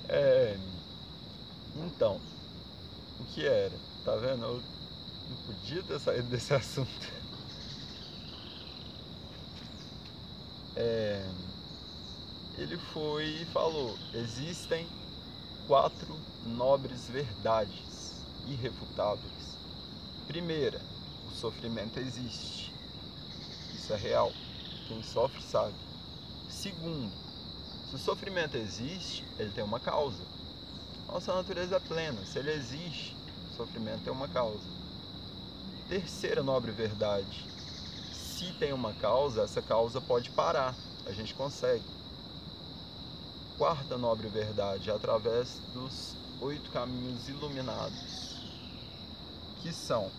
É, então, o que era? Tá vendo? Eu não podia ter saído desse assunto. É, ele foi e falou: existem 4 nobres verdades irrefutáveis. Primeira, o sofrimento existe. Isso é real. Quem sofre sabe. Segundo, se o sofrimento existe, ele tem uma causa. Nossa natureza é plena. Se ele existe, o sofrimento tem uma causa. Terceira nobre verdade: se tem uma causa, essa causa pode parar. A gente consegue. Quarta nobre verdade: através dos 8 caminhos iluminados, que são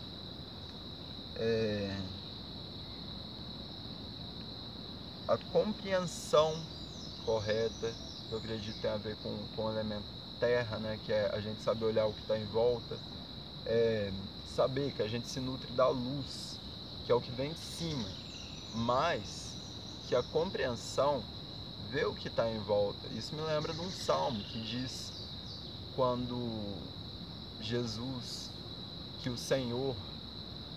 a compreensão correta, que eu acredito tem a ver com o elemento terra, né, que é a gente saber olhar o que está em volta, saber que a gente se nutre da luz, que é o que vem de cima, mas que a compreensão vê o que está em volta. Isso me lembra de um salmo que diz quando Jesus, que o Senhor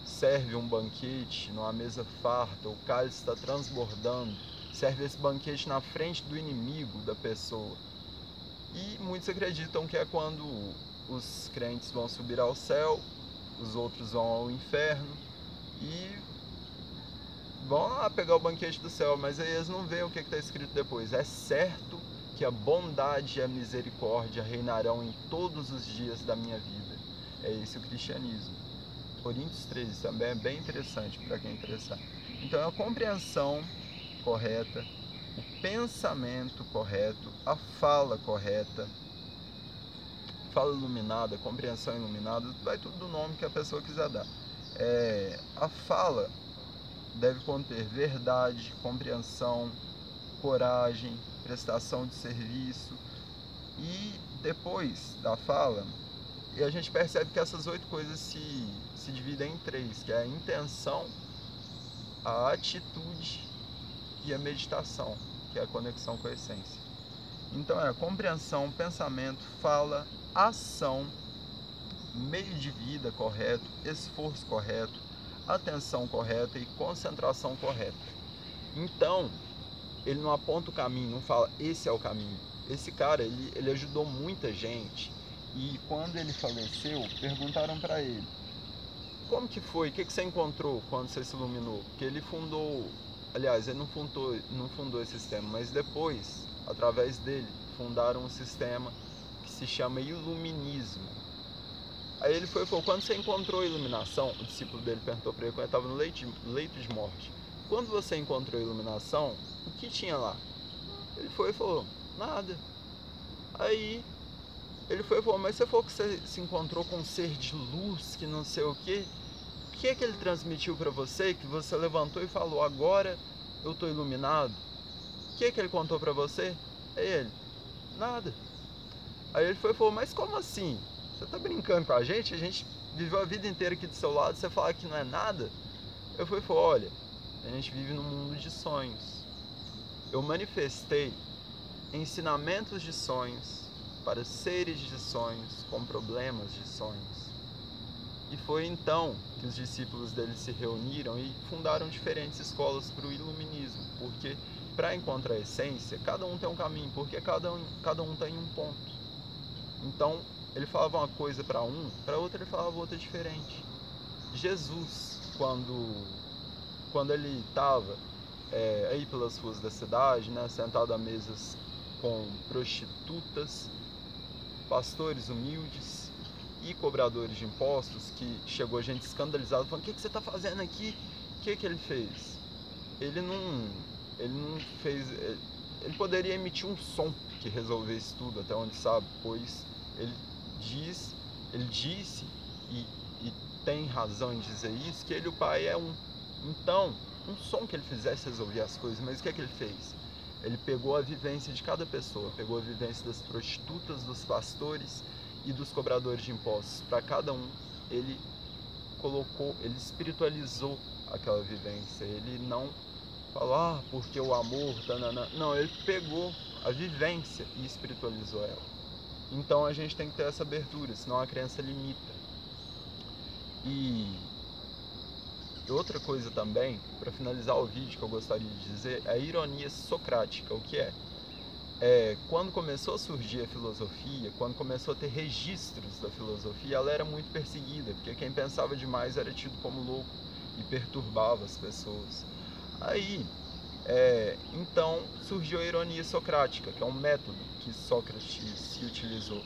serve um banquete numa mesa farta, o cálice está transbordando, serve esse banquete na frente do inimigo da pessoa. E muitos acreditam que é quando os crentes vão subir ao céu, os outros vão ao inferno e vão lá pegar o banquete do céu, mas aí eles não veem o que está escrito depois. É certo que a bondade e a misericórdia reinarão em todos os dias da minha vida. É esse o cristianismo. Coríntios 13 também é bem interessante para quem interessar. Então, é a compreensão correta, o pensamento correto, a fala correta, fala iluminada, compreensão iluminada, vai tudo do nome que a pessoa quiser dar. A fala deve conter verdade, compreensão, coragem, prestação de serviço. E depois da fala, a gente percebe que essas 8 coisas se dividem em 3, que é a intenção, a atitude e a meditação, que é a conexão com a essência. Então é compreensão, pensamento, fala, ação, meio de vida correto, esforço correto, atenção correta e concentração correta. Então, ele não aponta o caminho, não fala esse é o caminho. Esse cara, ele ajudou muita gente, e quando ele faleceu, perguntaram para ele: como que foi? O que você encontrou quando você se iluminou? Porque ele fundou, aliás, ele não fundou esse sistema, mas depois, através dele, fundaram um sistema que se chama iluminismo. Aí ele foi e falou: quando você encontrou a iluminação, o discípulo dele perguntou para ele quando ele estava no leito de morte: quando você encontrou a iluminação, o que tinha lá? Ele foi e falou: nada. Aí ele foi e falou: mas você falou que você se encontrou com um ser de luz, que não sei o que. O que é que ele transmitiu para você, que você levantou e falou: agora eu estou iluminado? O que é que ele contou para você? Aí ele: nada. Aí ele foi e falou: mas como assim? Você tá brincando com a gente? A gente viveu a vida inteira aqui do seu lado, você fala que não é nada? Eu fui e falei: olha, a gente vive num mundo de sonhos. Eu manifestei ensinamentos de sonhos para seres de sonhos com problemas de sonhos. E foi então que os discípulos dele se reuniram e fundaram diferentes escolas para o iluminismo, porque para encontrar a essência, cada um tem um caminho, porque cada um está em um ponto. Então, ele falava uma coisa para um, para outro ele falava outra diferente. Jesus, quando ele estava aí pelas ruas da cidade, né, sentado a mesas com prostitutas, pastores humildes e cobradores de impostos, que chegou gente escandalizada, falando: o que você está fazendo aqui? O que ele fez? Ele não fez... Ele poderia emitir um som que resolvesse tudo, até onde sabe, pois ele disse, e tem razão em dizer isso, que ele e o Pai é um. Então, um som que ele fizesse resolver as coisas, mas o que ele fez? Ele pegou a vivência de cada pessoa, pegou a vivência das prostitutas, dos pastores e dos cobradores de impostos. Para cada um, ele colocou, ele espiritualizou aquela vivência. Ele não falou: porque o amor, tanana. Não, ele pegou a vivência e espiritualizou ela. Então a gente tem que ter essa abertura, senão a crença limita. E outra coisa também, para finalizar o vídeo, que eu gostaria de dizer, é a ironia socrática. O que é? Quando começou a surgir a filosofia, quando começou a ter registros da filosofia, ela era muito perseguida, porque quem pensava demais era tido como louco e perturbava as pessoas. Aí, então surgiu a ironia socrática, que é um método que Sócrates se utilizou.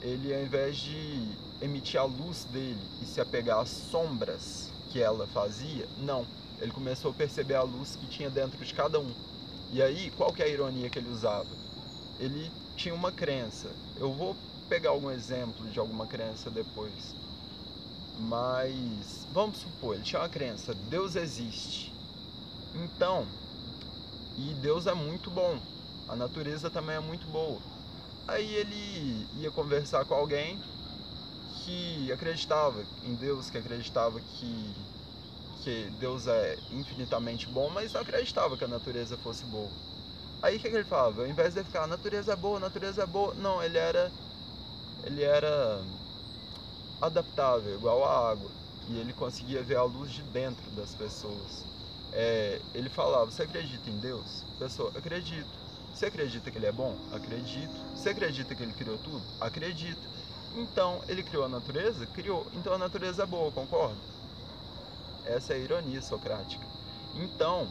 Ele, ao invés de emitir a luz dele e se apegar às sombras que ela fazia, não. Ele começou a perceber a luz que tinha dentro de cada um. E aí, qual que é a ironia que ele usava? Ele tinha uma crença. Eu vou pegar algum exemplo de alguma crença depois. Mas, vamos supor, ele tinha uma crença, Deus existe. Então, e Deus é muito bom. A natureza também é muito boa. Aí ele ia conversar com alguém que acreditava em Deus, que acreditava que Deus é infinitamente bom, mas não acreditava que a natureza fosse boa. Aí o que ele falava? Ao invés de ficar, a natureza é boa, não, ele era adaptável, igual a água. E ele conseguia ver a luz de dentro das pessoas. Ele falava, você acredita em Deus? Pessoa, acredito. Você acredita que ele é bom? Acredito. Você acredita que ele criou tudo? Acredito. Então, ele criou a natureza? Criou. Então a natureza é boa, concorda? Essa é a ironia socrática. Então,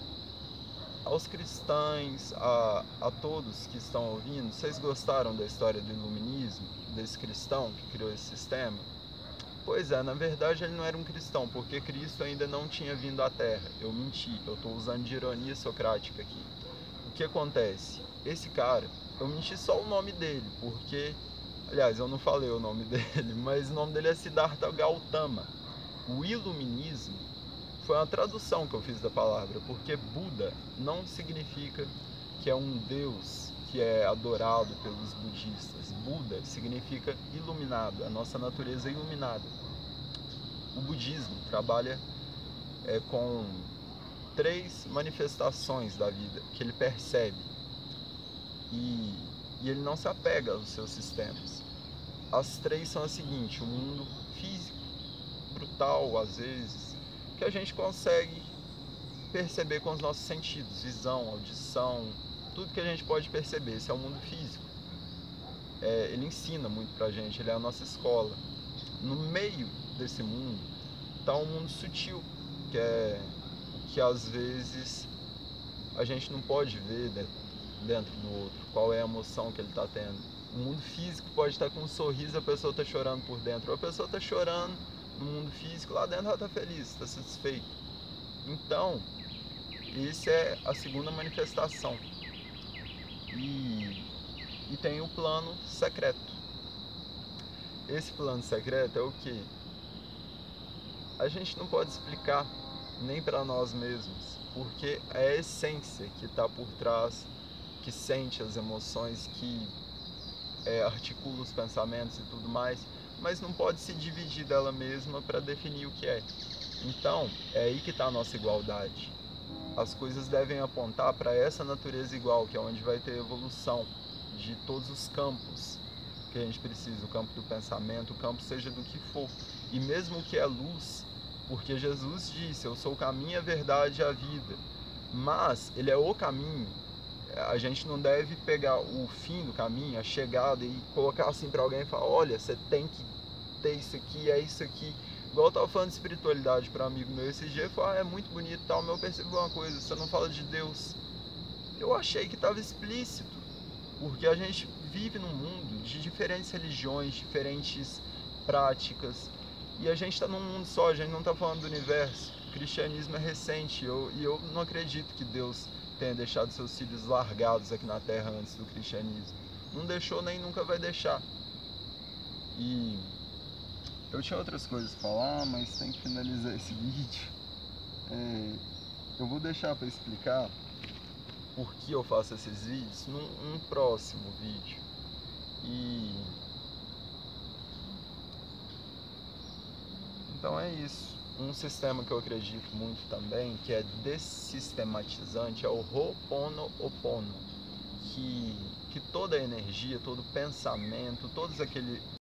aos cristãos, a todos que estão ouvindo, vocês gostaram da história do iluminismo, desse cristão que criou esse sistema? Pois é, na verdade ele não era um cristão, porque Cristo ainda não tinha vindo à Terra. Eu menti, eu estou usando de ironia socrática aqui. O que acontece? Esse cara, eu menti só o nome dele, porque, aliás, eu não falei o nome dele, mas o nome dele é Siddhartha Gautama. O iluminismo foi uma tradução que eu fiz da palavra, porque Buda não significa que é um deus que é adorado pelos budistas. Buda significa iluminado, a nossa natureza é iluminada. O budismo trabalha com 3 manifestações da vida que ele percebe e ele não se apega aos seus sistemas. As 3 são as seguintes: o mundo físico, brutal às vezes, que a gente consegue perceber com os nossos sentidos, visão, audição, tudo que a gente pode perceber. Esse é o mundo físico. Ele ensina muito pra gente, ele é a nossa escola. No meio desse mundo está um mundo sutil, que é o que às vezes a gente não pode ver dentro do outro, qual é a emoção que ele está tendo. O mundo físico pode estar com um sorriso, a pessoa está chorando por dentro, ou a pessoa está chorando no mundo físico, lá dentro ela está feliz, está satisfeita. Então, essa é a segunda manifestação. E tem o plano secreto. Esse plano secreto é o que? A gente não pode explicar nem para nós mesmos, porque é a essência que está por trás, que sente as emoções, que articula os pensamentos e tudo mais, mas não pode se dividir dela mesma para definir o que é. Então, é aí que está a nossa igualdade. As coisas devem apontar para essa natureza igual, que é onde vai ter evolução de todos os campos que a gente precisa, o campo do pensamento, o campo seja do que for. E mesmo o que é luz, porque Jesus disse, eu sou o caminho, a verdade e a vida. Mas ele é o caminho. A gente não deve pegar o fim do caminho, a chegada, e colocar assim para alguém e falar, olha, você tem que ter isso aqui, é isso aqui. Igual eu tava falando de espiritualidade para um amigo meu esses dias, ele falou, é muito bonito e tal, mas eu percebi uma coisa, você não fala de Deus. Eu achei que estava explícito, porque a gente vive num mundo de diferentes religiões, diferentes práticas, e a gente está num mundo só, a gente não está falando do universo. O cristianismo é recente, e eu não acredito que Deus tenha deixado seus filhos largados aqui na Terra antes do cristianismo. Não deixou nem nunca vai deixar. E eu tinha outras coisas para falar, mas tem que finalizar esse vídeo. Eu vou deixar para explicar por que eu faço esses vídeos num próximo vídeo. Então é isso. Um sistema que eu acredito muito também, que é dessistematizante, é o Ho'oponopono, que que toda energia, todo pensamento, todos aquele